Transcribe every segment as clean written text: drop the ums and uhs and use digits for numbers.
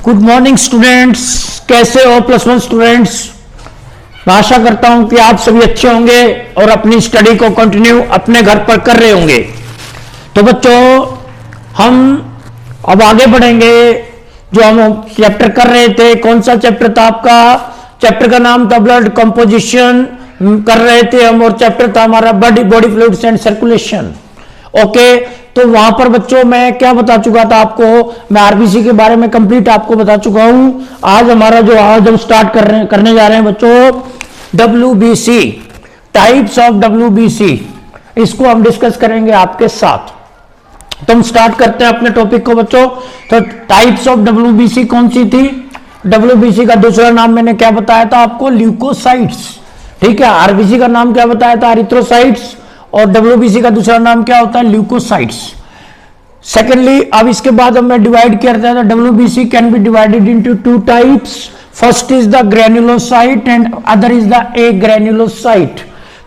Good morning students, कैसे हो +1 students. मैं आशा करता हूं कि आप सभी अच्छे होंगे और अपनी स्टडी को कंटिन्यू अपने घर पर कर रहे होंगे। तो बच्चों, हम अब आगे बढ़ेंगे। जो हम चैप्टर कर रहे थे, कौन सा चैप्टर था आपका? चैप्टर का नाम था ब्लड कंपोजिशन कर रहे थे हम, और चैप्टर था हमारा body fluids and circulation. Okay, तो वहां पर बच्चों मैं क्या बता चुका था आपको? मैं आरबीसी के बारे में कंप्लीट आपको बता चुका हूं। आज हमारा जो आज हम स्टार्ट करने जा रहे हैं बच्चों, डब्ल्यूबीसी, टाइप्स ऑफ डब्ल्यूबीसी, इसको हम डिस्कस करेंगे आपके साथ। तो हम स्टार्ट करते हैं अपने टॉपिक को बच्चों। तो टाइप्स ऑफ डब्ल्यूबीसी कौन सी थी? डब्ल्यूबीसी का दूसरा नाम मैंने क्या बताया था आपको? ल्यूकोसाइट्स। ठीक है, आरबीसी का नाम क्या बताया था? एरिथ्रोसाइट्स। और डब्ल्यूबीसी का दूसरा नाम क्या होता है? ल्यूकोसाइट्स। सेकेंडली, अब इसके बाद हमें डिवाइड किया जाता है। WBC can be divided into 2 types. First is the granulocyte and other is the agranulocyte.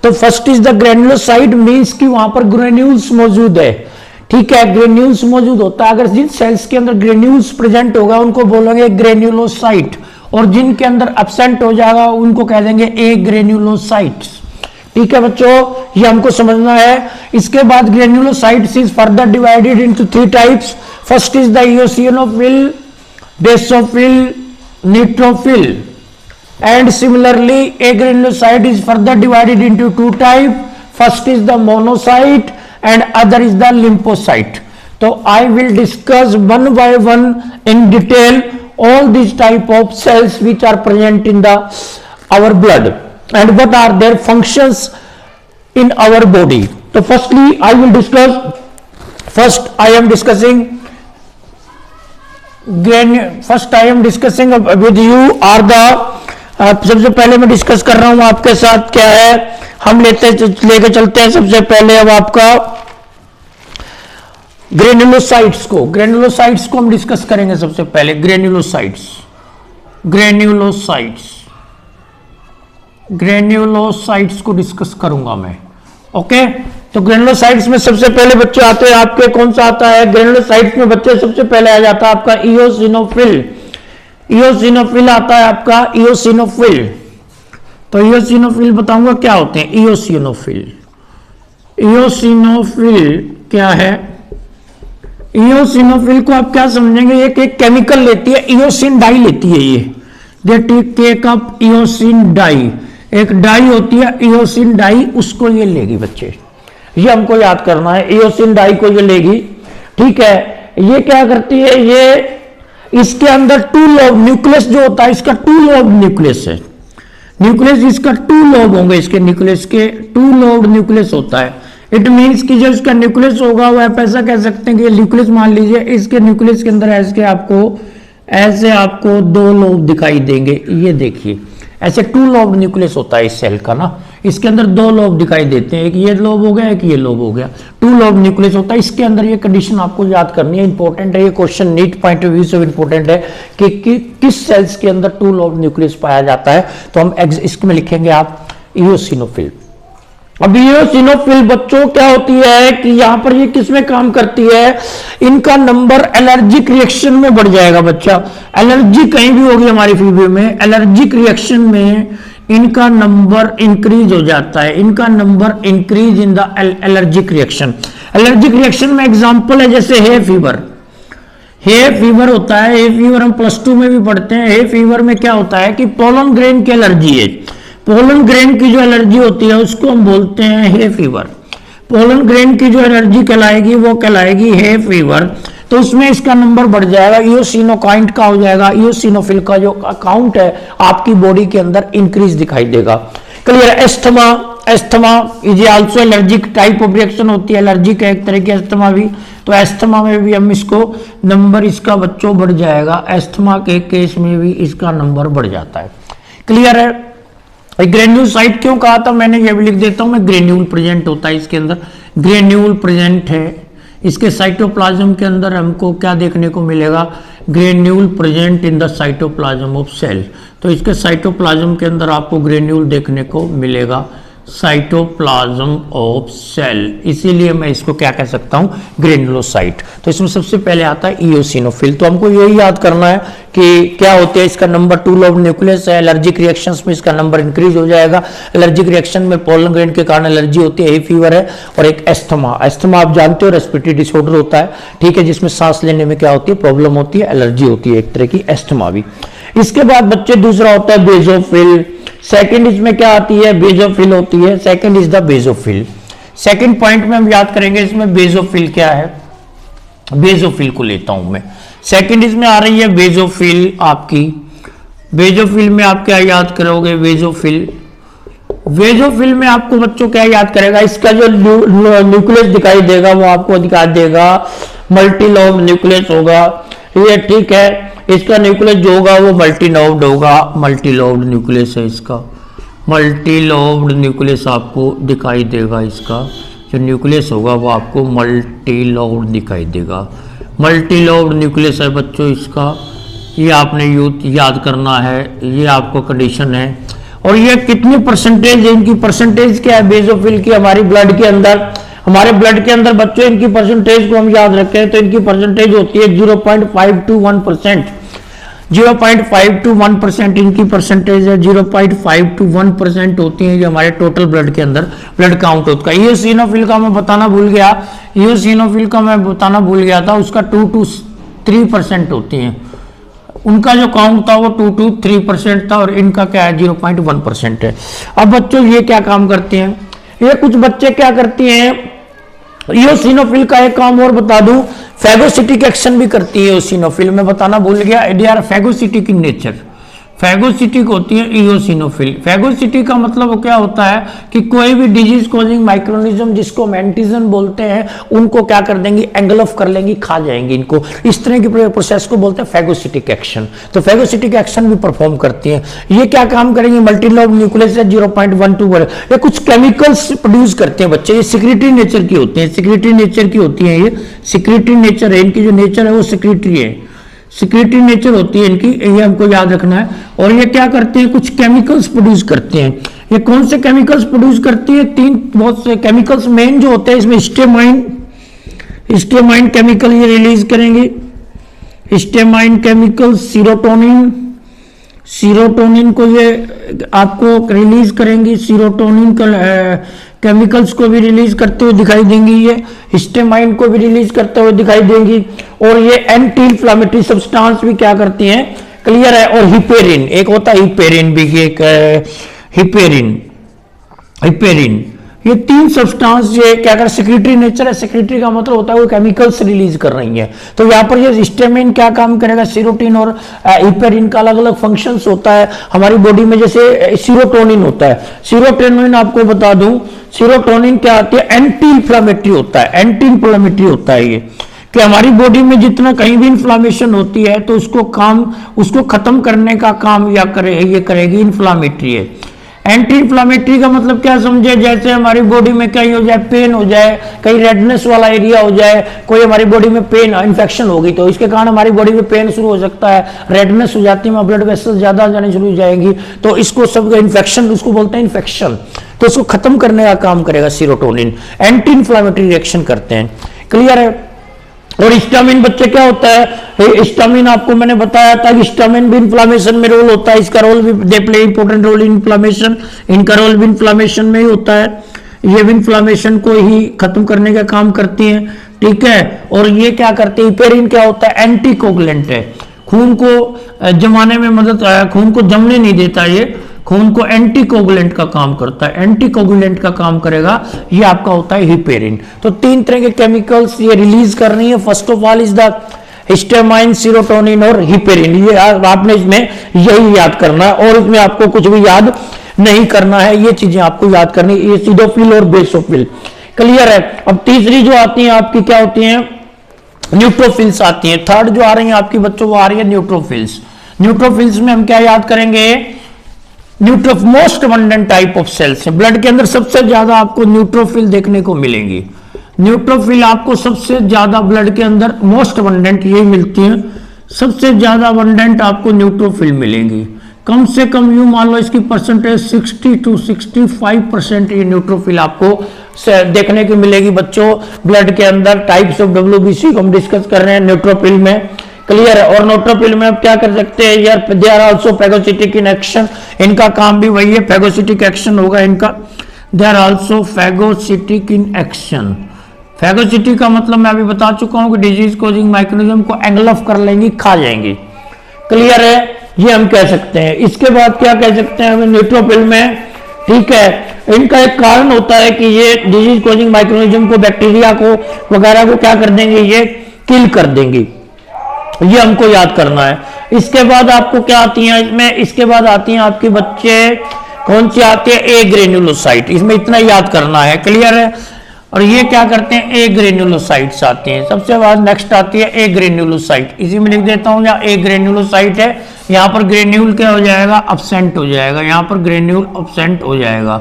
तो first is the granulocyte means कि वहां पर ग्रेन्यूल्स मौजूद है। ठीक है, ग्रेन्यूल्स मौजूद होता है। अगर जिन सेल्स के अंदर ग्रेन्यूल्स प्रेजेंट होगा उनको बोलेंगे ग्रेन्युलोसाइट, और जिनके अंदर एब्सेंट हो जाएगा उनको कह देंगे एग्रेन्युलोसाइट्स। ठीक है बच्चों, ये हमको समझना है। इसके बाद granulocytes is further divided into 3 types. First is the eosinophil, basophil, neutrophil, and similarly agranulocyte is further divided into 2 type. First is the monocyte and other is the lymphocyte. So I will discuss one by one in detail all these type of cells which are present in the our blood and what are their functions in our body. So firstly I will discuss, first I am discussing with you are the सबसे पहले मैं discuss कर रहा हूं आपके साथ क्या है, हम लेके चलते हैं सबसे पहले अब आपका ग्रेन्युलोसाइट्स को हम डिस्कस करेंगे सबसे पहले। ग्रेन्युलोसाइट्स को डिस्कस करूंगा मैं। ओके, तो ग्रेन्युलोसाइट्स में सबसे पहले बच्चे आते हैं आपके, कौन सा आता है? ग्रेन्युलोसाइट्स में बच्चे सबसे पहले आ जाता है आपका इओसिनोफिल आता है आपका, इओसिनोफिल। तो इओसिनोफिल बताऊंगा क्या होते हैं। इओसिनोफिल क्या है? इओसिनोफिल को आप क्या समझेंगे? एक केमिकल लेती है, इओसिन डाई लेती है। ये टेक अप इओसिन डाई, एक डाई होती है इओसिन डाई, उसको ये लेगी बच्चे। ये हमको याद करना है, इओसिन डाई को ये लेगी। ठीक है, ये क्या करती है? ये इसके अंदर 2 लोब न्यूक्लियस जो होता है, इसका 2 लोब न्यूक्लियस है। न्यूक्लियस इसका 2 लोब होंगे, इसके न्यूक्लियस के 2 लोब न्यूक्लियस होता है। इट मींस कि जो इसका न्यूक्लियस होगा वो आप ऐसा कह सकते हैं कि न्यूक्लियस मान लीजिए, इसके न्यूक्लियस के अंदर ऐसे आपको 2 लोब दिखाई देंगे। ये देखिए, ऐसे 2 लोब न्यूक्लियस होता है इस सेल का ना, इसके अंदर 2 लोब दिखाई देते हैं, एक ये लोब हो गया, एक ये लोब हो गया, 2 लोब न्यूक्लियस होता है। इसके अंदर ये कंडीशन आपको याद करनी है, इंपॉर्टेंट है ये question, NEET point of view से इंपॉर्टेंट है कि किस सेल्स के अंदर 2 लोब न्यूक्लियस पाया जाता है। तो हम इसमें लिखेंगे आप इओसिनोफिल। अब इओसिनोफिल बच्चों क्या होती है कि यहां पर ये किसमें काम करती है? इनका नंबर एलर्जिक रिएक्शन में बढ़ जाएगा बच्चा। एलर्जी कहीं भी होगी हमारी फीवर में, एलर्जिक रिएक्शन में इनका नंबर इंक्रीज हो जाता है। इनका number increase in the allergic reaction. Allergic reaction में एग्जांपल है जैसे हे फीवर होता है। हे फीवर हम +2 में भी पढ़ते हैं। हे फीवर में क्या होता है कि पोलन ग्रेन की एलर्जी है। पोलन ग्रेन की जो एलर्जी होती है उसको हम बोलते हैं हे फीवर। पोलन ग्रेन की जो एलर्जी कहलाएगी वो कहलाएगी हे फीवर। तो उसमें इसका नंबर बढ़ जाएगा, इओसिनोकाइंट का हो जाएगा। इओसिनोफिल का जो अकाउंट है आपकी बॉडी के अंदर इंक्रीज दिखाई देगा। Clear? Asthma is also allergic type of reaction होती है, एलर्जिक है एक तरह की एस्थमा भी। तो एस्थमा में भी हम इसको नंबर इसका बच्चों बढ़ जाएगा। एस्थमा के केस में भी इसका नंबर बढ़ जाता है। क्लियर है? ग्रेन्यूलोसाइट क्यों कहा था मैंने, ये भी लिख देता हूं मैं। ग्रेन्यूल प्रेजेंट होता है इसके अंदर, ग्रेन्यूल प्रेजेंट है इसके साइटोप्लाज्म के अंदर। हमको क्या देखने को मिलेगा? Granule present in the cytoplasm of cell. तो इसके साइटोप्लाज्म के अंदर आपको ग्रेन्यूल देखने को मिलेगा। साइटोप्लाज्म ऑफ सेल, इसीलिए मैं इसको क्या कह सकता हूं, ग्रेनुलोसाइट। तो इसमें सबसे पहले आता है इयोसिनोफिल। तो हमको यही याद करना है कि क्या होते हैं, इसका नंबर 2 लोब न्यूक्लियस है, एलर्जिक रिएक्शंस में इसका नंबर इंक्रीज हो जाएगा। एलर्जिक रिएक्शन में पोलन ग्रेन के कारण एलर्जी होती है, फीवर है, और एक एस्थमा। एस्थमा आप जानते हो रेस्पिरेटरी डिसऑर्डर होता है, ठीक है, जिसमें सांस लेने में क्या होती है, प्रॉब्लम होती है, एलर्जी होती है एक तरह की, एस्थमा भी। इसके बाद बच्चे दूसरा होता है बेजोफिल। सेकंड इसमें क्या आती है, बेजोफिल होती है। Second is the basophil. Second point में हम याद करेंगे इसमें बेजोफिल क्या है, बेजोफिल को लेता हूं मैं। सेकंड इसमें आ रही है बेजोफिल आपकी। बेजोफिल में आप क्या याद करोगे, बेजोफिल। बेजोफिल में आपको बच्चों क्या याद करेगा, इसका जो न्यूक्लियस दिखाई देगा वो आपको दिखाई देगा मल्टीलोब न्यूक्लियस होगा, ये ठीक है। इसका न्यूक्लियस जो होगा वो मल्टीलोब्ड होगा, मल्टीलोब्ड न्यूक्लियस है इसका, मल्टीलोब्ड न्यूक्लियस आपको दिखाई देगा। इसका जो न्यूक्लियस होगा वो आपको मल्टीलोब्ड दिखाई देगा, मल्टीलोब्ड न्यूक्लियस है बच्चों इसका। ये आपने याद करना है, ये आपको कंडीशन है। और ये कितनी परसेंटेज है, इनकी परसेंटेज क्या है बेजोफिल की हमारी ब्लड के अंदर, हमारे ब्लड के अंदर बच्चों इनकी परसेंटेज को हम याद रखें तो इनकी परसेंटेज होती है 0.521%। 0.521% इनकी परसेंटेज है, 0.521% होती है ये हमारे टोटल ब्लड के अंदर ब्लड काउंट होता है। इयोसिनोफिल का मैं बताना भूल गया, इयोसिनोफिल का मैं बताना भूल गया था, उसका 2 to 3% होती है, उनका जो काउंट था वो 2 to 3% था, और इनका क्या है 0.1% है। अब बच्चों ये क्या काम करते हैं, ये कुछ बच्चे क्या करते हैं, इयोसिनोफिल का एक काम और बता दूं, फैगोसिटिक एक्शन भी करती है इयोसिनोफिल, में बताना भूल गया, ADR phagocytic in nature, phagocytic होती है इयोसिनोफिल। फैगोसिटिक का मतलब क्या होता है कि कोई भी डिजीज कॉजिंग माइक्रोनिज्म जिसको एंटीजन बोलते हैं उनको क्या कर देंगी, एंगल्फ कर लेंगी, खा जाएंगी इनको, इस तरह की प्रोसेस को बोलते हैं फैगोसिटिक एक्शन। तो फैगोसिटिक एक्शन भी परफॉर्म करती है। ये क्या काम करेंगे, मल्टीलोब न्यूक्लियस है 0.12, ये कुछ केमिकल्स प्रोड्यूस करते हैं बच्चे, ये सिक्रेटरी नेचर की होती है, सिक्रेटरी नेचर की होती है, ये सिक्रेटरी नेचर है, इनकी जो नेचर है वो सिक्रेटरी है, सिक्रेटरी नेचर होती है इनकी, ये हमको याद रखना है। और ये क्या करते हैं, कुछ केमिकल्स प्रोड्यूस करते हैं। ये कौन से केमिकल्स प्रोड्यूस करती है, तीन बहुत से केमिकल्स मेन जो होते हैं इसमें, हिस्टामाइन केमिकल ये रिलीज करेंगे, हिस्टामाइन केमिकल, सीरोटोनिन को ये आपको रिलीज करेंगी, सीरोटोनिन केमिकल्स को भी रिलीज करते हुए दिखाई देंगी, ये हिस्टामाइन को भी रिलीज करते हुए दिखाई देंगी। और ये एंटी इंफ्लेमेटरी सब्सटेंस भी क्या करती हैं, क्लियर है। और हिपेरिन, एक होता है हिपेरिन भी, एक हिपेरिन, ये तीन सब्सटेंस ये क्या कर, सेक्रेटरी नेचर है, सेक्रेटरी का मतलब होता है वो केमिकल्स रिलीज कर रही हैं। तो यहाँ पर ये हिस्टामाइन क्या काम करेगा, सीरोटिन और हिपेरिन का अलग अलग फंक्शंस होता है हमारी बॉडी में। जैसे सीरोटोनिन होता है, सीरोटोनिन आपको बता दूं, सीरोटोनिन क्या आती है, एंटी इंफ्लेमेटरी होता है, एंटी इंफ्लेमेटरी होता है ये, कि हमारी बॉडी में जितना कहीं भी इन्फ्लामेशन होती है तो उसको खत्म करने का काम ये करेगी, इन्फ्लामेटरी है। एंटी इंफ्लामेटरी का मतलब क्या समझे, जैसे हमारी बॉडी में कहीं हो जाए, पेन हो जाए, कहीं रेडनेस वाला एरिया हो जाए, कोई हमारी बॉडी में पेन इन्फेक्शन होगी तो इसके कारण हमारी बॉडी में पेन शुरू हो सकता है, रेडनेस हो जाती है, ब्लड वेसल्स ज्यादा जाने शुरू हो जाएंगी, तो इसको सब इन्फेक्शन, उसको बोलते हैं इन्फेक्शन, तो उसको खत्म करने का काम करेगा सीरोटोनिन, एंटी इंफ्लामेटरी रिएक्शन करते हैं, क्लियर है। और हिस्टामिन बच्चे क्या होता है, हिस्टामिन आपको मैंने बताया था कि हिस्टामिन भी इन्फ्लामेशन में रोल होता है, इसका रोल भी they play important role in inflammation, इनका रोल भी इन्फ्लामेशन में ही होता है, ये भी इन्फ्लामेशन को ही खत्म करने का काम करती हैं, ठीक है। और ये क्या करते हैं, हिपेरिन क्या होता है, एंटीकोगुलेंट है, खून को जमाने में मदद, खून को जमने नहीं देता, ये खून को एंटीकोगुलेंट का काम करता है, एंटीकोगुलेंट का काम करेगा, ये आपका होता है हिपेरिन। तो तीन तरह के केमिकल्स ये रिलीज कर रही है, first of all is the histamine, serotonin और हिपेरिन, ये आपने इसमें यही याद करना है, और इसमें आपको कुछ भी याद नहीं करना है, ये चीजें आपको याद करनी, एसिडोफिल और बेसोफिल, क्लियर है। अब तीसरी जो आती है आपकी क्या होती है, न्यूट्रोफिल्स आती है। थर्ड जो आ रही है आपकी बच्चों वो आ रही है न्यूट्रोफिल्स। न्यूट्रोफिल्स में हम क्या याद करेंगे, most abundant type of cells है, ब्लड के अंदर सबसे ज्यादा आपको न्यूट्रोफिल देखने को मिलेंगी, न्यूट्रोफिल आपको सबसे ज्यादा ब्लड के अंदर मोस्ट अबंडेंट यही मिलती है, सबसे ज्यादा अबंडेंट आपको न्यूट्रोफिल मिलेंगी, कम से कम यूं मान लो इसकी परसेंटेज 60 to 65% ये न्यूट्रोफिल आपको देखने की मिलेगी बच्चों ब्लड के अंदर। टाइप्स ऑफ WBC को हम डिस्कस कर रहे हैं न्यूट्रोफिल में, क्लियर है। और न्यूट्रोफिल में आप क्या कर सकते हैं यार, they are also phagocytic in action, इनका काम भी वही है, फैगोसिटिक एक्शन होगा इनका। They are also phagocytic in action. Phagocytic का मतलब मैं अभी बता चुका हूं कि डिजीज कोजिंग मैकेनिज्म को एंगल्फ कर लेंगी, खा जाएंगी, क्लियर है, ये हम कह सकते हैं। इसके बाद क्या कह सकते हैं हमें न्यूट्रोफिल में, ठीक है, इनका एक कारण होता है कि ये डिजीज कोजिंग मैकेनिज्म को, बैक्टीरिया को वगैरह को क्या कर देंगे, ये किल कर देंगी, ये हमको याद करना है। इसके बाद आपको क्या आती है इसमें, इसके बाद आती है आपके बच्चे कौन सी आती है, ए ग्रेन्युलोसाइट, इसमें इतना याद करना है, क्लियर है। और ये क्या करते हैं, ए ग्रेन्युलोसाइट्स आती हैं। सबसे बाद नेक्स्ट आती है ए ग्रेन्युलोसाइट, इसी में लिख देता हूं, या ए ग्रेन्युलोसाइट है, यहां पर ग्रेन्यूल क्या हो जाएगा, अब्सेंट हो जाएगा, यहां पर ग्रेन्यूल अब्सेंट हो जाएगा,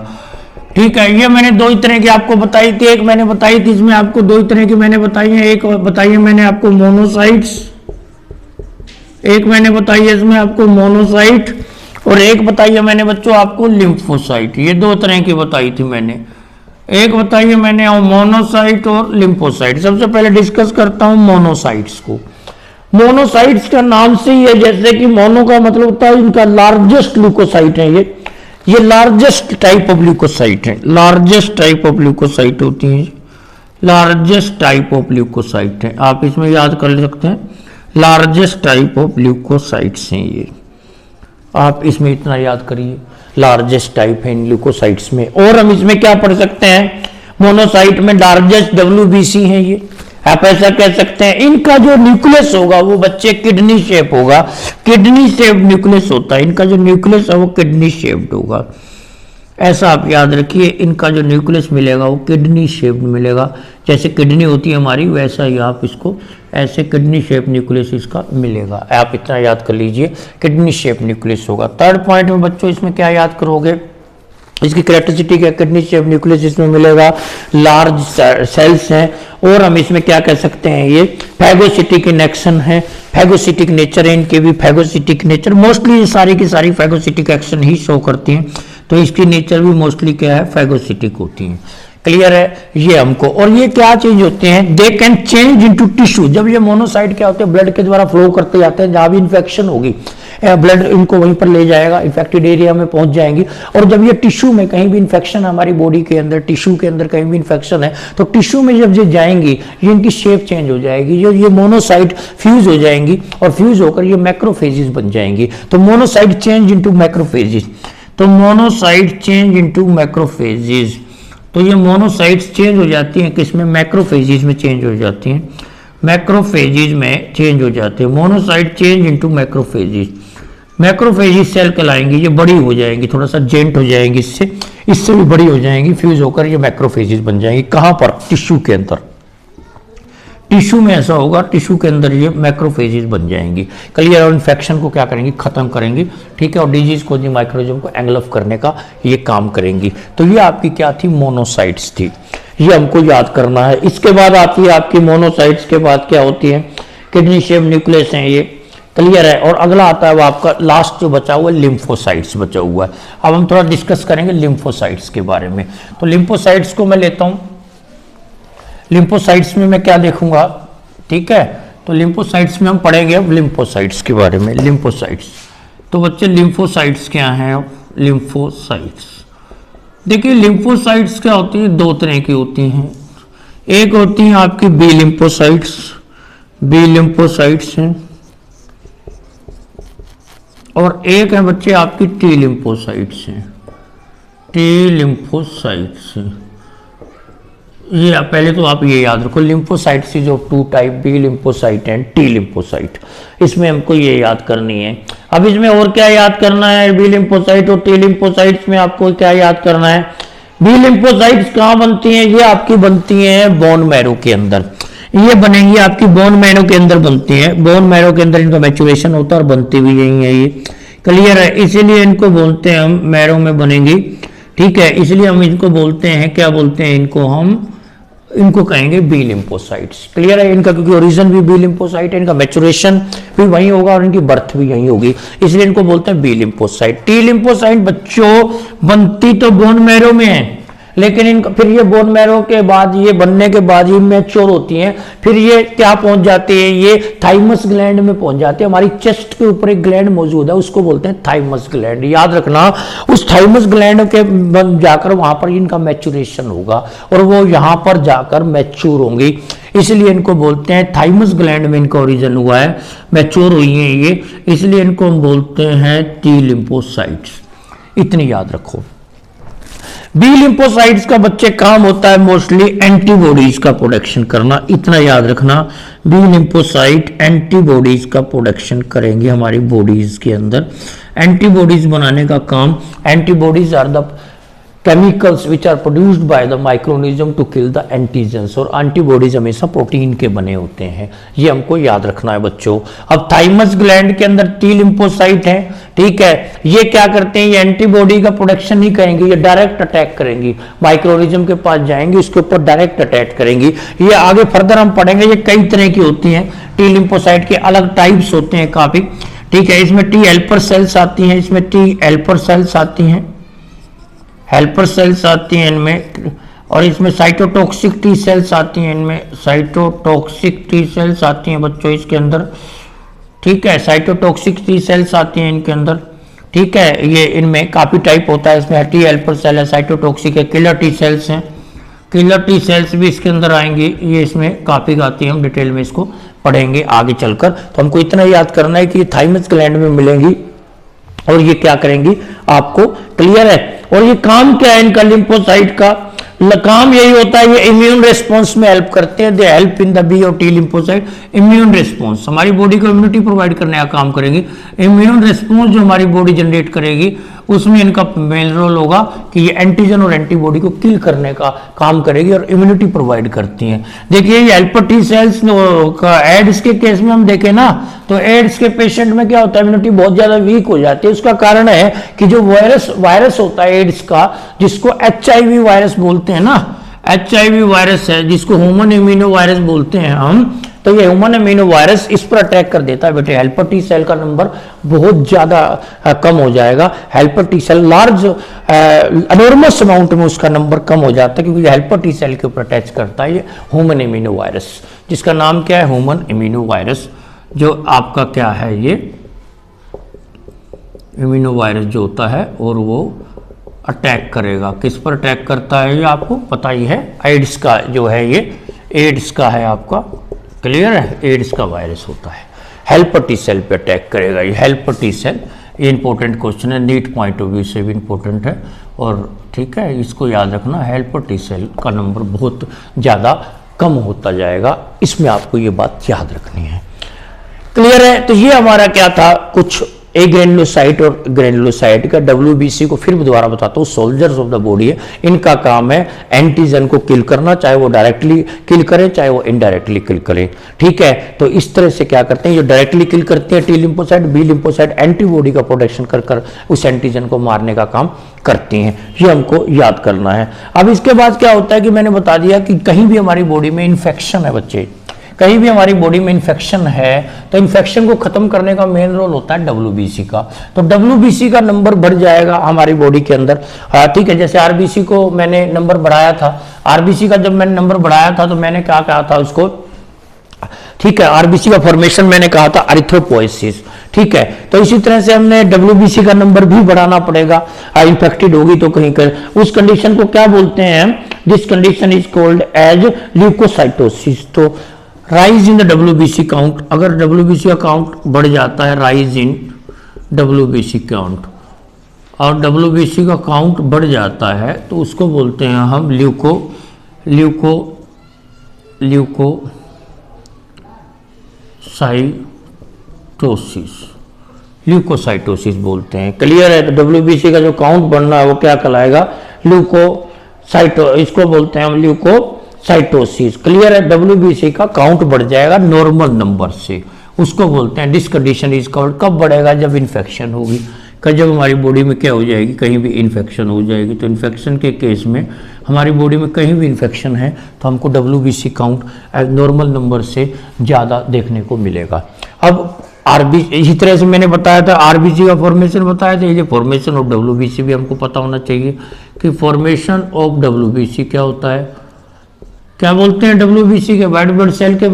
ठीक है। ये मैंने दो ही तरह की आपको बताई थी, एक मैंने बताई थी इसमें आपको दो ही तरह की मैंने बताई है, एक बताई है मैंने आपको मोनोसाइट्स, एक मैंने बताई है इसमें आपको मोनोसाइट, और एक बताई है मैंने बच्चों आपको लिम्फोसाइट। ये दो तरह की बताई थी मैंने, एक बताई है मैंने मोनोसाइट और लिम्फोसाइट। सबसे पहले डिस्कस करता हूं मोनोसाइट्स को। मोनोसाइट्स का नाम से ही है, जैसे कि मोनो का मतलब होता है इनका लार्जेस्ट ल्यूकोसाइट है, ये लार्जेस्ट टाइप ऑफ ल्यूकोसाइट है, लार्जेस्ट टाइप ऑफ ल्यूकोसाइट होती है, लार्जेस्ट टाइप ऑफ ल्यूकोसाइट है, आप इसमें याद कर सकते हैं, लार्जेस्ट टाइप ऑफ ल्यूकोसाइट्स हैं ये, आप इसमें इतना याद करिए, लार्जेस्ट टाइप है इन ल्यूकोसाइट्स में। और हम इसमें क्या पढ़ सकते हैं, मोनोसाइट में लार्जेस्ट WBC है ये, आप ऐसा कह सकते हैं। इनका जो न्यूक्लियस होगा वो बच्चे किडनी शेप होगा, किडनी शेप न्यूक्लियस होता है, इनका जो न्यूक्लियस है वो किडनी शेप्ड होगा, ऐसा आप याद रखिए। इनका जो न्यूक्लियस मिलेगा वो किडनी शेप्ड मिलेगा, जैसे किडनी होती है हमारी वैसा ही आप इसको ऐसे किडनी शेप न्यूक्लियस इसका मिलेगा, आप इतना याद कर लीजिए, किडनी शेप न्यूक्लियस होगा। थर्ड पॉइंट में बच्चों इसमें क्या याद करोगे, इसकी कैरेक्टरिस्टिक है किडनी शेप न्यूक्लियस इसमें मिलेगा, लार्ज सेल्स हैं, और हम इसमें क्या कह सकते हैं, ये फैगोसिटिक इन एक्शन है, फैगोसिटिक नेचर है इनके भी, फैगोसिटिक नेचर मोस्टली सारी की सारी फैगोसिटिक एक्शन ही शो करती हैं, तो इसकी नेचर भी मोस्टली क्या है, फैगोसिटिक होती है, क्लियर है ये हमको। और ये क्या चेंज होते हैं, they can change into tissue. जब ये मोनोसाइट क्या होते हैं, ब्लड के द्वारा फ्लो करते जाते हैं, जहां भी इन्फेक्शन होगी ब्लड इनको वहीं पर ले जाएगा, इन्फेक्टेड एरिया में पहुंच जाएंगी। और जब ये टिश्यू में कहीं भी इन्फेक्शन है, हमारी बॉडी के अंदर टिश्यू के अंदर कहीं भी इन्फेक्शन है, तो टिश्यू में जब ये जाएंगी, ये इनकी शेप चेंज हो जाएगी, जो ये मोनोसाइट फ्यूज हो जाएंगी, और फ्यूज होकर ये मैक्रोफेजेस बन जाएंगी। तो मोनोसाइट चेंज इनटू मैक्रोफेजेस, तो मोनोसाइट चेंज इनटू मैक्रोफेजेस, तो ये मोनोसाइट्स चेंज हो जाती हैं किसमें, मैक्रोफेजेस में चेंज हो जाती हैं, मैक्रोफेजेस में चेंज हो जाते हैं, monocyte change into macrophages. Macrophages cell कहलाएंगी, ये बड़ी हो जाएंगी, थोड़ा सा जेंट हो जाएंगी, इससे भी बड़ी हो जाएंगी, फ्यूज होकर ये मैक्रोफेजेस बन जाएंगी। कहां पर, टिश्यू के अंदर, टिश्यू में ऐसा होगा, टिश्यू के अंदर ये मैक्रोफेजेस बन जाएंगी, क्लियर। और इन्फेक्शन को क्या करेंगी, खत्म करेंगी, ठीक है, और डिजीज को माइक्रोजम को एंगल्फ करने का ये काम करेंगी। तो ये आपकी क्या थी, मोनोसाइट्स थी, ये हमको याद करना है। इसके बाद आती है आपकी मोनोसाइट्स के बाद क्या होती है, किडनी शेप न्यूक्लियस है ये, क्लियर है। और अगला आता है वो आपका लास्ट जो बचा हुआ है, लिम्फोसाइट्स बचा हुआ है। अब हम थोड़ा डिस्कस करेंगे लिम्फोसाइट्स के बारे में। तो लिम्फोसाइट्स को मैं लेता हूं, लिम्फोसाइट्स में मैं क्या देखूंगा, ठीक है, तो लिम्फोसाइट्स में हम पढ़ेंगे अब लिम्फोसाइट्स के बारे में। लिम्फोसाइट्स, तो बच्चे लिम्फोसाइट्स क्या हैं, लिम्फोसाइट्स देखिए, लिम्फोसाइट्स क्या होती है, दो तरह की होती हैं, एक होती है आपकी बी लिम्फोसाइट्स, बी लिम्फोसाइट्स हैं, और एक है बच्चे आपकी टी लिम्फोसाइट्स हैं, टी लिम्फोसाइट्स हैं। ये पहले तो आप ये याद रखो, lymphocytes is of two type, B lymphocyte and T lymphocyte, इसमें हमको ये याद करनी है। अब इसमें और क्या याद करना है, बी लिम्फोसाइट और टी लिम्फोसाइट्स में आपको क्या याद करना है, बी लिम्फोसाइट्स कहाँ बनती हैं, ये आपकी बनती हैं बोन मैरो के अंदर, ये बनेंगी आपकी बोन मैरो के अंदर बनती है, बोन मैरो के अंदर इनका मैचुरेशन होता है और बनती भी यही है ये, क्लियर है। इसीलिए इनको बोलते हैं हम मैरो में बनेंगी, ठीक है, इसलिए हम इनको बोलते हैं, क्या बोलते हैं इनको हम, इनको कहेंगे बी लिम्फोसाइट्स। क्लियर है इनका, क्योंकि ओरिजिन भी बी लिम्फोसाइट है, इनका मैचुरेशन भी वहीं होगा और इनकी बर्थ भी यहीं होगी, इसलिए इनको बोलते हैं बी लिम्फोसाइट। टी लिम्फोसाइट बच्चों बनती तो बोन मैरो में है, लेकिन इनका फिर ये बोन मैरो के बाद, ये बनने के बाद ये मैच्योर होती हैं, फिर ये क्या पहुंच जाते हैं, ये थाइमस ग्लैंड में पहुंच जाते हैं। हमारी चेस्ट के ऊपर एक ग्लैंड मौजूद है, उसको बोलते हैं थाइमस ग्लैंड। याद रखना, उस थाइमस ग्लैंड के जाकर वहां पर इनका मैच्योरेशन होगा और वो यहां पर जाकर मैच्योर होंगी, इसलिए इनको बोलते हैं थाइमस ग्लैंड में इनका ओरिजिन हुआ है, मैच्योर हुई है ये, इसलिए इनको हम बोलते हैं टी लिम्फोसाइट्स। इतनी याद रखो। बी लिम्फोसाइट्स का बच्चे काम होता है मोस्टली एंटीबॉडीज का प्रोडक्शन करना, इतना याद रखना। बी लिम्फोसाइट एंटीबॉडीज का प्रोडक्शन करेंगे हमारी बॉडीज के अंदर, एंटीबॉडीज बनाने का काम। Antibodies are the chemicals which are produced by the microorganism to kill the antigens, और एंटीबॉडीज हमेशा प्रोटीन के बने होते हैं, ये हमको याद रखना है बच्चों। अब थाइमस ग्लैंड के अंदर टी लिम्फोसाइट है, ठीक है, ये क्या करते हैं, ये एंटीबॉडी का प्रोडक्शन नहीं करेंगे, ये डायरेक्ट अटैक करेंगी, माइक्रोऑर्गेनिज्म के पास जाएंगे, उसके ऊपर डायरेक्ट अटैक करेंगी। ये आगे फर्दर हम पढ़ेंगे, ये कई तरह की होती हैं, टी लिम्फोसाइट के अलग टाइप्स होते हैं काफी, ठीक है। इसमें टी हेल्पर सेल्स आती हैं, इसमें टी हेल्पर सेल्स आती हैं, हेल्पर सेल्स आती हैं इनमें, और इसमें साइटोटॉक्सिक टी सेल्स आती हैं, इनमें साइटोटॉक्सिक टी सेल्स आती हैं बच्चों इसके अंदर, ठीक है, साइटोटॉक्सिक टी सेल्स आती हैं इनके अंदर, ठीक है। ये इनमें काफी टाइप होता है, इसमें टी हेल्पर सेल है, साइटोटॉक्सिक है, किलर टी सेल्स हैं, किलर टी सेल्स भी इसके अंदर आएंगी, ये इसमें काफी आती है, हम डिटेल में इसको पढ़ेंगे आगे चलकर। तो हमको इतना याद करना है कि ये थाइमस ग्लैंड में मिलेंगी और ये क्या करेंगी आपको क्लियर है। और ये काम क्या है इनका लिम्फोसाइट का, काम यही होता है, ये इम्यून रिस्पांस में हेल्प करते हैं, they help in the B और टी लिम्फोसाइट इम्यून रिस्पांस, हमारी बॉडी को इम्यूनिटी प्रोवाइड करने का काम करेंगी। इम्यून रिस्पांस जो हमारी बॉडी जनरेट करेगी उसमें इनका मेन रोल होगा कि ये एंटीजन और एंटीबॉडी को किल करने का काम करेगी और इम्यूनिटी प्रोवाइड करती हैं। देखिए ये हेल्पर टी सेल्स का एड्स के केस में हम देखें ना, तो एड्स के पेशेंट में क्या होता है, इम्यूनिटी बहुत ज्यादा वीक हो जाती है। उसका कारण है कि जो वायरस होता है एड्स का, जिसको HIV वायरस बोलते हैं ना, HIV वायरस है जिसको ह्यूमन इम्यूनो वायरस बोलते हैं हम, तो ये ह्यूमन इम्यूनो वायरस इस पर अटैक कर देता है बेटे, हेल्पर टी सेल का नंबर बहुत ज्यादा कम हो जाएगा। Helper T cell large enormous amount में उसका नंबर कम हो जाता है, क्योंकि ये हेल्पर टी सेल के ऊपर अटैच करता है ये ह्यूमन इम्यूनो वायरस, जिसका नाम क्या है, ह्यूमन इम्यूनो वायरस, जो आपका क्या है, ये इम्यूनो वायरस जो होता है, और वो अटैक करेगा, किस पर अटैक करता है ये आपको पता ही है, एड्स का जो है ये एड्स का है आपका, क्लियर है, एड्स का वायरस होता है, हेल्पर टी सेल पे अटैक करेगा ये हेल्पर टी सेल। ये इंपॉर्टेंट क्वेश्चन है, नीट पॉइंट ऑफ व्यू से भी इंपॉर्टेंट है, और ठीक है इसको याद रखना, हेल्पर टी सेल का नंबर बहुत ज़्यादा कम होता जाएगा, इसमें आपको ये बात याद रखनी है, क्लियर है। तो ये हमारा क्या था, कुछ ए ग्रेनुलोसाइट और ग्रेनुलोसाइट का, WBC को फिर दोबारा बताता हूँ, सोल्जर्स ऑफ द बॉडी है, इनका काम है एंटीजन को किल करना, चाहे वो डायरेक्टली किल करें चाहे वो इनडायरेक्टली किल करें, ठीक है। तो इस तरह से क्या करते हैं, जो डायरेक्टली किल करते हैं T lymphocyte, B lymphocyte antibody का प्रोडक्शन कर कर उस एंटीजन को मारने का काम करती हैं, ये हमको याद करना है। अब इसके बाद क्या होता है कि मैंने बता दिया कि कहीं भी हमारी बॉडी में इन्फेक्शन है बच्चे, कहीं भी हमारी बॉडी में इन्फेक्शन है, तो इन्फेक्शन को खत्म करने का मेन रोल होता है WBC का। तो WBC का नंबर बढ़ जाएगा हमारी बॉडी के अंदर, ठीक है। जैसे RBC को मैंने नंबर बढ़ाया था, RBC का जब मैंने नंबर बढ़ाया था तो मैंने क्या कहा था उसको, ठीक है, RBC का फॉर्मेशन मैंने कहा था एरिथ्रोपोएसिस, ठीक है। तो इसी तरह से हमने WBC का नंबर भी बढ़ाना पड़ेगा, इन्फेक्टेड होगी तो कहीं कर, उस कंडीशन को क्या बोलते हैं, this condition is called as leukocytosis. तो rise in the WBC count, अगर WBC का काउंट बढ़ जाता है, राइज इन WBC काउंट, और WBC का काउंट बढ़ जाता है तो उसको बोलते हैं हम ल्यूकोसाइटोसिस बोलते हैं, क्लियर है। तो WBC का जो काउंट बढ़ना है वो क्या कहलाएगा, इसको बोलते हैं हम ल्यूकोसाइटोसिस, क्लियर है। WBC का काउंट बढ़ जाएगा नॉर्मल नंबर से, उसको बोलते हैं दिस कंडीशन इज कॉल्ड, कब बढ़ेगा, जब इन्फेक्शन होगी, जब हमारी बॉडी में क्या हो जाएगी, कहीं भी इन्फेक्शन हो जाएगी, तो इन्फेक्शन के केस में हमारी बॉडी में कहीं भी इन्फेक्शन है तो हमको WBC काउंट नॉर्मल नंबर से ज़्यादा देखने को मिलेगा। अब आरबीसी, इसी तरह से मैंने बताया था आरबीसी का फॉर्मेशन बताया था, ये फॉर्मेशन ऑफ WBC भी हमको पता होना चाहिए कि फॉर्मेशन ऑफ WBC क्या होता है, क्या बोलते हैं WBC के, वाइट ब्लड सेल के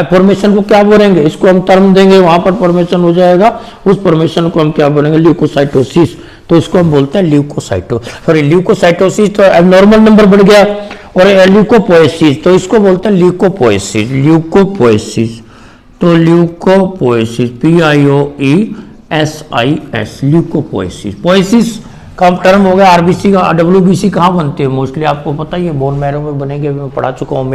फॉर्मेशन को क्या बोलेंगे, इसको हम टर्म देंगे, वहां पर फॉर्मेशन हो जाएगा, उस फॉर्मेशन को हम क्या बोलेंगे, ल्यूकोसाइटोसिस। तो इसको हम बोलते हैं ल्यूकोसाइटोसिस। तो नॉर्मल नंबर बढ़ गया, और ल्यूकोपोएसिस, तो इसको बोलते हैं ल्यूकोपोएसिस। तो ल्यूकोपोएसिस PIOESIS, ल्यूकोपोएसिस। पोएसिस का टर्म हो गया। आरबीसी का WBC कहाँ बनते हैं मोस्टली आपको पता ही है, बोन मैरो में बनेंगे, मैं पढ़ा चुका हूँ।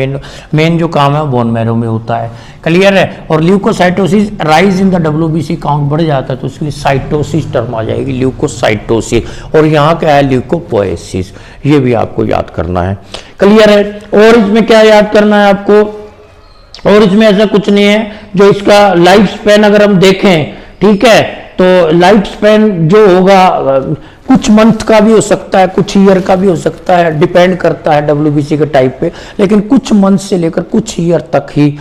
मेन जो काम है बोन मैरो में होता है, क्लियर है। और leukocytosis, rise in the WBC count बढ़ जाता है तो उसके लिए साइटोसिस टर्म आ जाएगी, ल्यूकोसाइटोसिस। और यहाँ क्या है, ल्यूकोपोएसिस, ये भी आपको याद करना है, क्लियर है। और इसमें क्या याद करना है आपको, और इसमें ऐसा कुछ नहीं है। जो इसका लाइफ स्पैन अगर हम देखें, ठीक है, तो लाइफ स्पैन जो होगा कुछ मंथ का भी हो सकता है, कुछ ईयर का भी हो सकता है, डिपेंड करता है WBC के टाइप पे, लेकिन कुछ मंथ से लेकर कुछ ईयर तक ही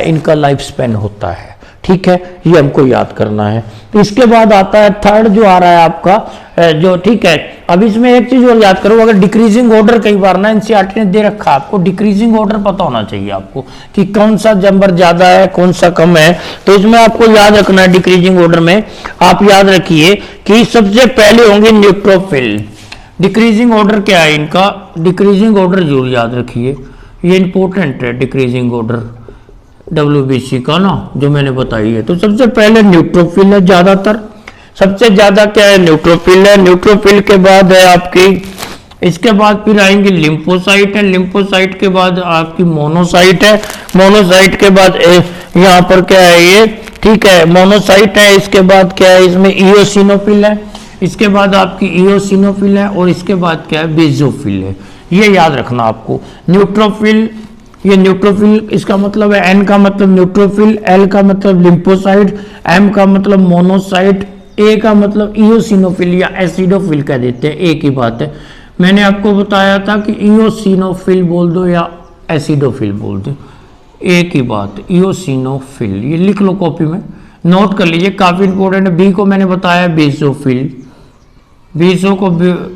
इनका लाइफ स्पैन होता है, ठीक है, ये हमको याद करना है। तो इसके बाद आता है थर्ड जो आ रहा है आपका जो, ठीक है। अब इसमें एक चीज और याद करो, अगर डिक्रीजिंग ऑर्डर कई बार ना NCERT ने दे रखा है आपको, डिक्रीजिंग ऑर्डर पता होना चाहिए आपको कि कौन सा नंबर ज्यादा है कौन सा कम है। तो इसमें आपको याद रखना है, डिक्रीजिंग ऑर्डर में आप याद रखिए कि सबसे पहले होंगे न्यूट्रोफिल। डिक्रीजिंग ऑर्डर क्या है इनका, डिक्रीजिंग ऑर्डर जरूर याद रखिए, ये इंपॉर्टेंट है डिक्रीजिंग ऑर्डर WBC का ना, जो मैंने बताई है। तो सबसे पहले न्यूट्रोफिल है, ज्यादातर सबसे ज्यादा क्या है, न्यूट्रोफिल है। न्यूट्रोफिल के बाद है आपकी, इसके बाद फिर आएंगे लिम्फोसाइट है, लिम्फोसाइट के बाद आपकी मोनोसाइट है, मोनोसाइट के बाद यहाँ पर क्या है ये, ठीक है, मोनोसाइट है। इसके बाद क्या है, इसमें इओसिनोफिल है, इसके बाद आपकी इओसिनोफिल है, और इसके बाद क्या है, बेसोफिल है। ये याद रखना आपको, न्यूट्रोफिल, ये न्यूट्रोफिल इसका मतलब है, N का मतलब न्यूट्रोफिल, L का मतलब लिम्फोसाइट, M का मतलब मोनोसाइट, A का मतलब इओसिनोफिल या एसिडोफिल कह देते हैं, एक ही बात है। मैंने आपको बताया था कि इओसिनोफिल बोल दो या एसिडोफिल बोल दो, एक ही बात, इओसिनोफिल। ये लिख लो कॉपी में, नोट कर लीजिए, काफी इंपॉर्टेंट है। B को मैंने बताया बेसोफिल, बेसो को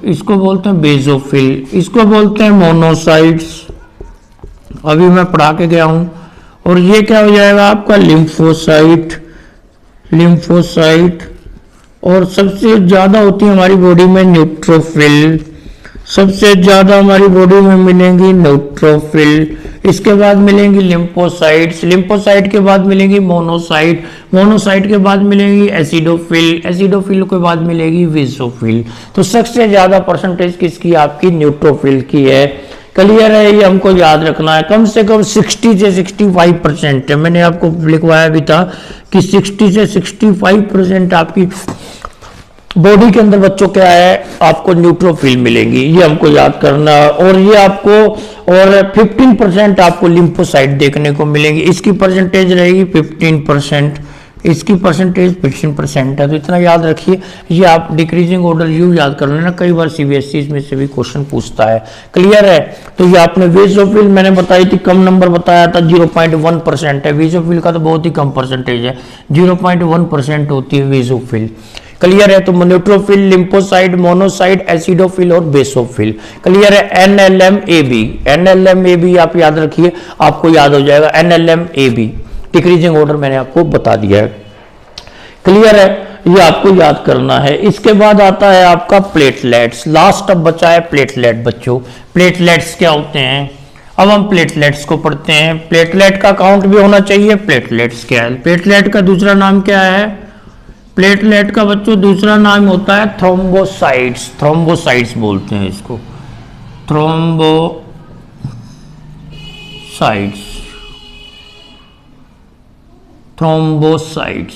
इसको बोलते हैं बेसोफिल, इसको बोलते हैं मोनोसाइट्स, अभी मैं पढ़ा के गया हूं। और ये क्या हो जाएगा आपका, लिम्फोसाइट, लिम्फोसाइट। और सबसे ज्यादा होती है हमारी बॉडी में न्यूट्रोफिल, सबसे ज्यादा हमारी बॉडी में मिलेंगी न्यूट्रोफिल। इसके बाद मिलेंगी लिम्फोसाइट्स, लिम्फोसाइट के बाद मिलेंगी मोनोसाइट, मोनोसाइट के बाद मिलेंगी एसिडोफिल, एसिडोफिल के बाद मिलेगी बेसोफिल। तो सबसे ज्यादा परसेंटेज किसकी, आपकी न्यूट्रोफिल की है, क्लियर है। ये हमको याद रखना है, कम से कम 60 से 65% है। मैंने आपको लिखवाया भी था कि 60 से 65% आपकी बॉडी के अंदर बच्चों क्या है, आपको न्यूट्रोफिल मिलेंगी, ये हमको याद करना है। और ये आपको, और 15% आपको लिम्फोसाइट देखने को मिलेंगी, इसकी परसेंटेज रहेगी 15%, इसकी परसेंटेज 15% है। तो इतना याद रखिए, ये आप डिक्रीजिंग ऑर्डर यू याद कर लेना, कई बार CBSE में से भी क्वेश्चन पूछता है, क्लियर है। तो ये आपने बेसोफिल मैंने बताई थी, कम नंबर बताया था, 0.1% है। बेसोफिल का तो बहुत ही कम परसेंटेज है, 0.1% होती है बेसोफिल, क्लियर है। तो न्यूट्रोफिल, लिम्फोसाइट, मोनोसाइट, एसिडोफिल और बेसोफिल, क्लियर है। NLMAB, NLMAB आप याद रखिए, आपको याद हो जाएगा NLMAB, डिक्रीजिंग ऑर्डर मैंने आपको बता दिया है, क्लियर है, ये आपको याद करना है। इसके बाद आता है आपका प्लेटलेट्स, लास्ट अब बचा है प्लेटलेट बच्चों। प्लेटलेट्स क्या होते हैं, अब हम प्लेटलेट्स को पढ़ते हैं। प्लेटलेट का काउंट भी होना चाहिए। प्लेटलेट्स क्या है, प्लेटलेट का दूसरा नाम क्या है, प्लेटलेट का बच्चों दूसरा नाम होता है थ्रोम्बोसाइट्स, थ्रोम्बोसाइट्स बोलते हैं इसको, थ्रोम्बोसाइट्स, थ्रोम्बोसाइट्स,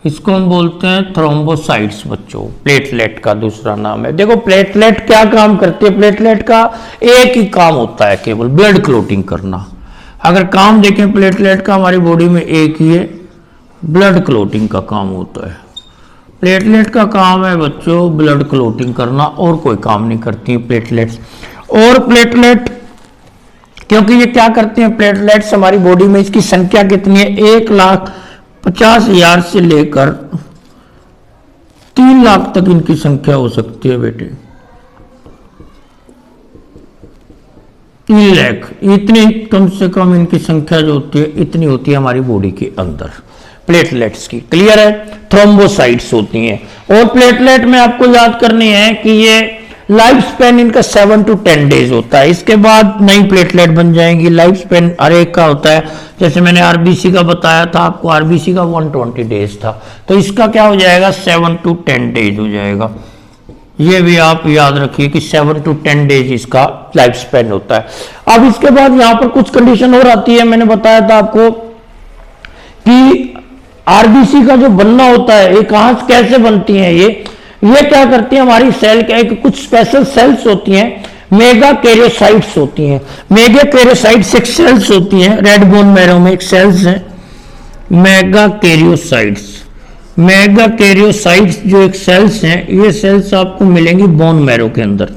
इसको हम बोलते हैं थ्रोम्बोसाइट्स बच्चों, प्लेटलेट का दूसरा नाम है। देखो प्लेटलेट क्या काम करती है, प्लेटलेट का एक ही काम होता है, केवल ब्लड क्लोटिंग करना। अगर काम देखें प्लेटलेट का हमारी बॉडी में एक ही है, ब्लड क्लोटिंग का काम होता है। प्लेटलेट का काम है बच्चों ब्लड क्लोटिंग करना, और कोई काम नहीं करती हैं प्लेटलेट्स। और प्लेटलेट क्योंकि ये क्या करते हैं, प्लेटलेट्स हमारी बॉडी में इसकी संख्या कितनी है, 1,50,000 से लेकर 3 लाख तक इनकी संख्या हो सकती है बेटे। 3 लाख इतनी कम से कम इनकी संख्या जो होती है इतनी होती है हमारी बॉडी के अंदर प्लेटलेट्स की। क्लियर है। थ्रोम्बोसाइट्स होती हैं। और प्लेटलेट में आपको याद करनी है कि ये लाइफ स्पेन इनका 7 to 10 डेज होता है, इसके बाद नई प्लेटलेट बन जाएंगी। लाइफ स्पेन हर एक का होता है, जैसे मैंने आरबीसी का बताया था आपको, आरबीसी का 120 डेज था, तो इसका क्या हो जाएगा 7 to 10 डेज हो जाएगा। ये भी आप याद रखिए कि 7 to 10 डेज इसका लाइफ स्पेन होता है। अब इसके बाद यहां पर कुछ कंडीशन और आती है, मैंने बताया था आपको कि आरबीसी का जो बनना होता है ये कहां से कैसे बनती है, ये क्या करती है हमारी सेल के एक कुछ स्पेशल सेल्स होती हैं, मेगा कैरियोसाइट्स होती हैं। मेगा कैरियोसाइट्स एक सेल्स होती हैं, रेड बोन मैरो में एक सेल्स है मेगा कैरियोसाइट्स। मेगा कैरियोसाइट्स जो एक सेल्स हैं, ये सेल्स आपको मिलेंगी बोन मैरो के अंदर।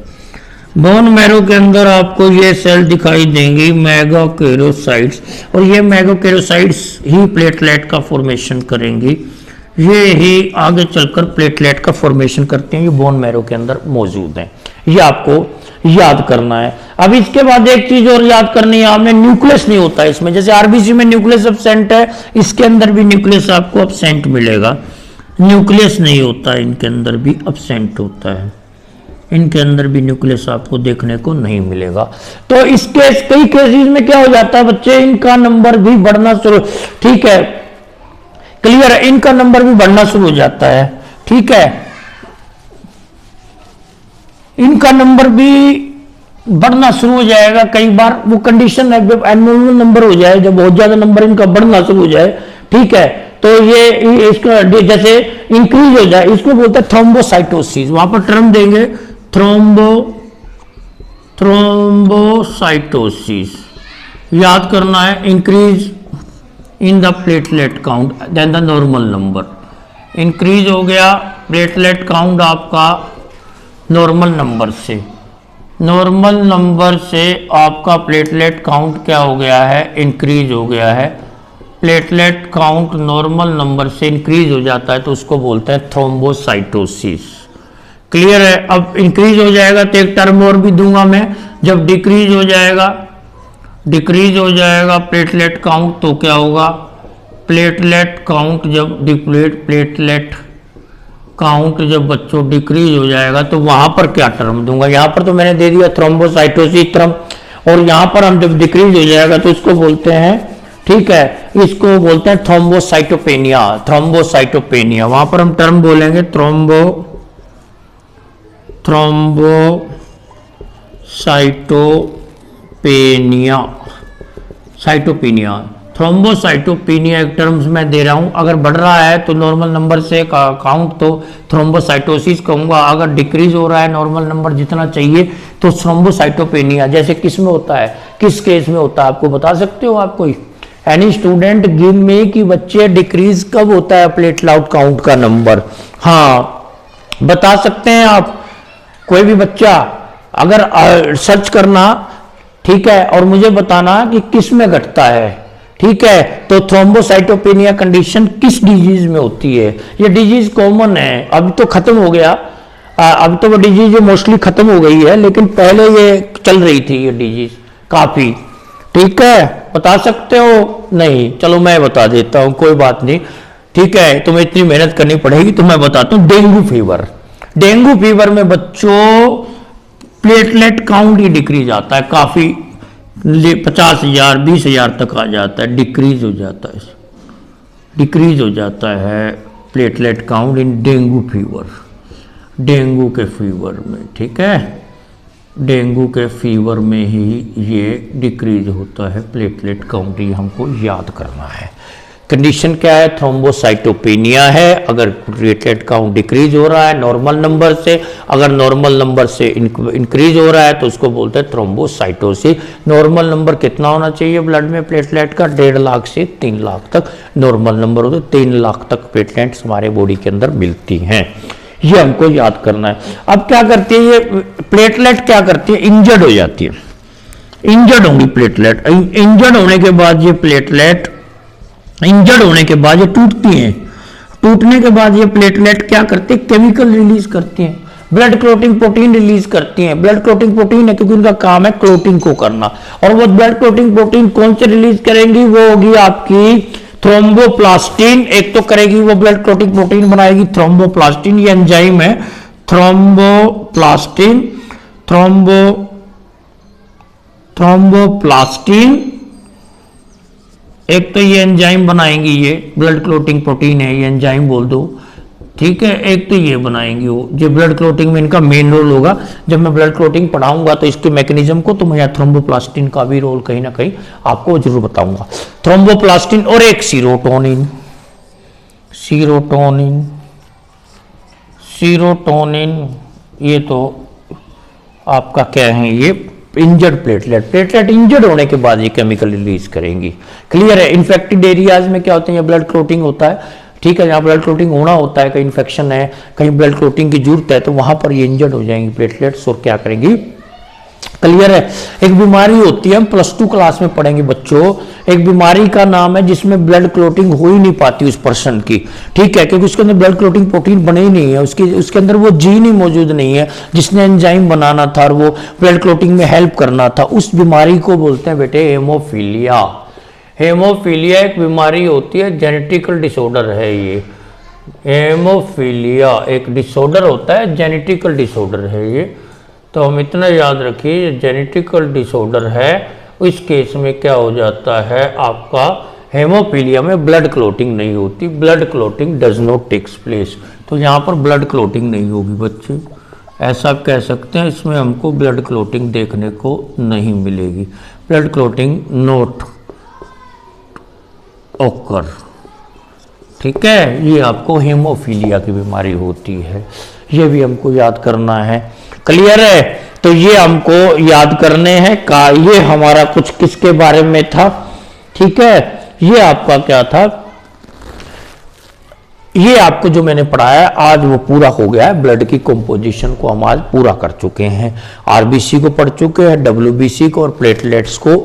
बोन मैरो के अंदर आपको ये सेल दिखाई देंगी मेगा कैरियोसाइट्स, और ये मेगा कैरियोसाइट्स ही प्लेटलेट का फॉर्मेशन करेंगी। ये ही आगे चलकर प्लेटलेट का फॉर्मेशन करते हैं, ये बोन मैरो के अंदर मौजूद हैं। ये आपको याद करना है। अब इसके बाद एक चीज और याद करनी है आपने, न्यूक्लियस नहीं होता इसमें। जैसे आरबीसी में न्यूक्लियस एब्सेंट है, इसके अंदर भी न्यूक्लियस आपको एब्सेंट मिलेगा। न्यूक्लियस नहीं होता, इनके अंदर भी एब्सेंट होता है, इनके अंदर भी न्यूक्लियस आपको देखने को नहीं मिलेगा। तो इसके कई केसेस में क्या हो जाता है बच्चे, इनका नंबर भी बढ़ना शुरू, ठीक है, क्लियर है, इनका नंबर भी बढ़ना शुरू हो जाता है, ठीक है, इनका नंबर भी बढ़ना शुरू हो जाएगा। कई बार वो कंडीशन है जब एब्नॉर्मल नंबर हो जाए, जब बहुत ज्यादा नंबर इनका बढ़ना शुरू हो जाए, ठीक है, तो ये इसका जैसे इंक्रीज हो जाए, इसको बोलते हैं थ्रोम्बोसाइटोसिस। वहां पर टर्म देंगे थ्रोम्बोसाइटोसिस, याद करना है, increase in the platelet count than the normal number. Increase हो गया प्लेटलेट काउंट आपका नॉर्मल नंबर से, नॉर्मल नंबर से आपका प्लेटलेट काउंट क्या हो गया है, इंक्रीज हो गया है। प्लेटलेट काउंट नॉर्मल नंबर से इंक्रीज हो जाता है तो उसको बोलते हैं थ्रोम्बोसाइटोसिस। क्लियर है। अब इंक्रीज हो जाएगा तो एक टर्म और भी दूंगा मैं, जब डिक्रीज हो जाएगा, डिक्रीज हो जाएगा प्लेटलेट काउंट तो क्या होगा, प्लेटलेट काउंट जब प्लेटलेट काउंट जब बच्चों डिक्रीज हो जाएगा तो वहां पर क्या टर्म दूंगा, यहां पर तो मैंने दे दिया थ्रोम्बोसाइटोसिस टर्म, और यहां पर हम जब डिक्रीज हो जाएगा तो इसको बोलते हैं, ठीक है, इसको बोलते हैं थ्रोम्बोसाइटोपेनिया। थ्रोम्बोसाइटोपेनिया वहां पर हम टर्म बोलेंगे थ्रोम्बोसाइटोपेनिया, साइटोपेनिया, थ्रोम्बोसाइटोपेनिया एक टर्म्स मैं दे रहा हूं। अगर बढ़ रहा है तो नॉर्मल नंबर से काउंट तो थ्रोम्बोसाइटोसिस कहूंगा, अगर डिक्रीज हो रहा है नॉर्मल नंबर जितना चाहिए तो थ्रोम्बोसाइटोपेनिया। जैसे किस में होता है, किस केस में होता है, आपको बता सकते हो आप कोई, एनी स्टूडेंट गिव में कि बच्चे डिक्रीज कब होता है प्लेटलेट काउंट का नंबर, हाँ बता सकते हैं आप, कोई भी बच्चा अगर सर्च करना, ठीक है, और मुझे बताना कि किस में घटता है, ठीक है, तो थ्रोम्बोसाइटोपेनिया कंडीशन किस डिजीज में होती है। ये डिजीज कॉमन है, अभी तो खत्म हो गया, अभी तो वो डिजीज मोस्टली खत्म हो गई है, लेकिन पहले ये चल रही थी ये डिजीज काफी, ठीक है, बता सकते हो नहीं, चलो मैं बता देता हूं, कोई बात नहीं, ठीक है, तुम्हें इतनी मेहनत करनी पड़ेगी तो मैं बताता हूं। डेंगू फीवर, डेंगू फीवर में बच्चों प्लेटलेट काउंट ही डिक्रीज आता है, काफी 50,000 20,000 तक आ जाता है, डिक्रीज हो जाता है, डिक्रीज हो जाता है platelet count in dengue fever, dengue के फीवर में, ठीक है, डेंगू के फीवर में ही ये डिक्रीज होता है प्लेटलेट काउंट, ये हमको याद करना है। कंडीशन क्या है, थ्रोम्बोसाइटोपेनिया है, अगर प्लेटलेट काउंट डिक्रीज हो रहा है नॉर्मल नंबर से, अगर नॉर्मल नंबर से इंक्रीज हो रहा है तो उसको बोलते हैं थ्रोम्बोसाइटोसिस। नॉर्मल नंबर कितना होना चाहिए ब्लड में प्लेटलेट का, 1.5 लाख से 3 लाख तक नॉर्मल नंबर होते, 3 लाख तक प्लेटलेट्स हमारे बॉडी के अंदर मिलती हैं, ये हमको याद करना है। अब क्या करती है ये प्लेटलेट, क्या करती है, इंजर्ड हो जाती है, इंजर्ड होंगी प्लेटलेट, इंजर्ड होने के बाद ये प्लेटलेट, इंजर्ड होने के बाद ये टूटती हैं, टूटने के बाद ये प्लेटलेट क्या करते हैं, केमिकल रिलीज करती हैं, ब्लड क्लोटिंग प्रोटीन रिलीज करती हैं। ब्लड क्लोटिंग प्रोटीन है क्योंकि उनका काम है क्लोटिंग को करना, और वो ब्लड क्लोटिंग प्रोटीन कौन से रिलीज करेंगी, वो होगी आपकी थ्रोम्बोप्लास्टिन। एक तो करेगी वो ब्लड क्लोटिंग प्रोटीन बनाएगी थ्रोम्बोप्लास्टिन, ये एंजाइम है थ्रोम्बोप्लास्टिन, थ्रोम्बोप्लास्टिन। एक तो ये एंजाइम बनाएंगी, ये ब्लड क्लोटिंग प्रोटीन है, ये एंजाइम बोल दो, ठीक है। एक तो ये बनाएंगी वो, जो ब्लड क्लोटिंग में इनका मेन रोल होगा। जब मैं ब्लड क्लोटिंग पढ़ाऊंगा तो इसके मैकेनिज्म को, तो मैं थ्रोम्बोप्लास्टिन का भी रोल कहीं ना कहीं आपको जरूर बताऊंगा। थ्रोम्बोप्लास्टिन और एक सीरोटोनिन, सीरोटोनिन, सीरोटोनिन, ये तो आपका क्या है, ये इंजर्ड प्लेटलेट, प्लेटलेट इंजर्ड होने के बाद ये केमिकल रिलीज करेंगी। क्लियर है। इन्फेक्टेड एरियाज में क्या होता है, ब्लड क्लोटिंग होता है, ठीक है, जहाँ ब्लड क्लोटिंग होना होता है, कहीं इन्फेक्शन है, कहीं ब्लड क्लोटिंग की जरूरत है, तो वहां पर ये इंजर्ड हो जाएंगी प्लेटलेट्स और क्या करेंगी। क्लियर है। एक बीमारी होती है, हम +2 क्लास में पढ़ेंगे बच्चों, एक बीमारी का नाम है जिसमें ब्लड क्लोटिंग हो ही नहीं पाती उस पर्सन की, ठीक है, क्योंकि उसके अंदर ब्लड क्लोटिंग प्रोटीन बने ही नहीं है, उसके अंदर वो जीन ही मौजूद नहीं है जिसने एंजाइम बनाना था और वो ब्लड क्लोटिंग में हेल्प करना था। उस बीमारी को बोलते हैं बेटे हेमोफीलिया। हेमोफीलिया एक बीमारी होती है, जेनेटिकल डिसऑर्डर है ये। हेमोफीलिया एक डिसऑर्डर होता है, जेनेटिकल डिसऑर्डर है ये, तो हम इतना याद रखिए, जेनेटिकल डिसऑर्डर है। इस केस में क्या हो जाता है आपका, हेमोफीलिया में ब्लड क्लोटिंग नहीं होती, blood clotting does not takes place, तो यहाँ पर ब्लड क्लोटिंग नहीं होगी बच्चे, ऐसा कह सकते हैं। इसमें हमको ब्लड क्लोटिंग देखने को नहीं मिलेगी, ब्लड क्लोटिंग नोट ओकर, ठीक है। ये आपको हेमोफीलिया की बीमारी होती है, ये भी हमको याद करना है। क्लियर है। तो ये हमको याद करने हैं का, ये हमारा कुछ किसके बारे में था, ठीक है। ये आपका क्या था, ये आपको जो मैंने पढ़ाया आज वो पूरा हो गया है। ब्लड की कंपोजिशन को हम आज पूरा कर चुके हैं, आरबीसी को पढ़ चुके हैं, डब्ल्यूबीसी को और प्लेटलेट्स को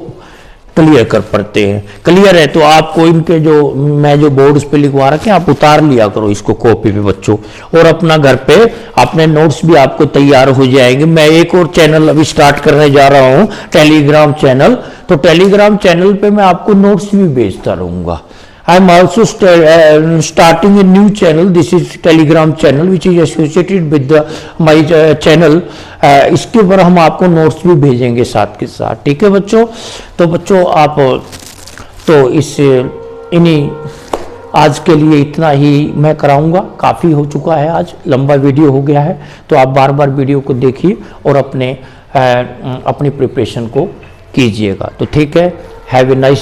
क्लियर कर पड़ते हैं। क्लियर है। तो आपको इनके जो मैं जो बोर्ड्स पे लिखवा रखे हैं, आप उतार लिया करो इसको कॉपी पे बच्चों, और अपना घर पे अपने नोट्स भी आपको तैयार हो जाएंगे। मैं एक और चैनल अभी स्टार्ट करने जा रहा हूँ, टेलीग्राम चैनल, तो टेलीग्राम चैनल पे मैं आपको नोट्स भी भेजता रहूंगा। I am also starting a new channel. This is Telegram channel which is associated with my channel. इसके ऊपर हम आपको नोट्स भी भेजेंगे साथ के साथ, ठीक है बच्चों। तो बच्चों आप तो इस इन्हीं आज के लिए इतना ही मैं कराऊंगा, काफ़ी हो चुका है, आज लंबा वीडियो हो गया है। तो आप बार बार वीडियो को देखिए और अपनी प्रिपरेशन को कीजिएगा। तो ठीक है, हैव ए नाइस डे।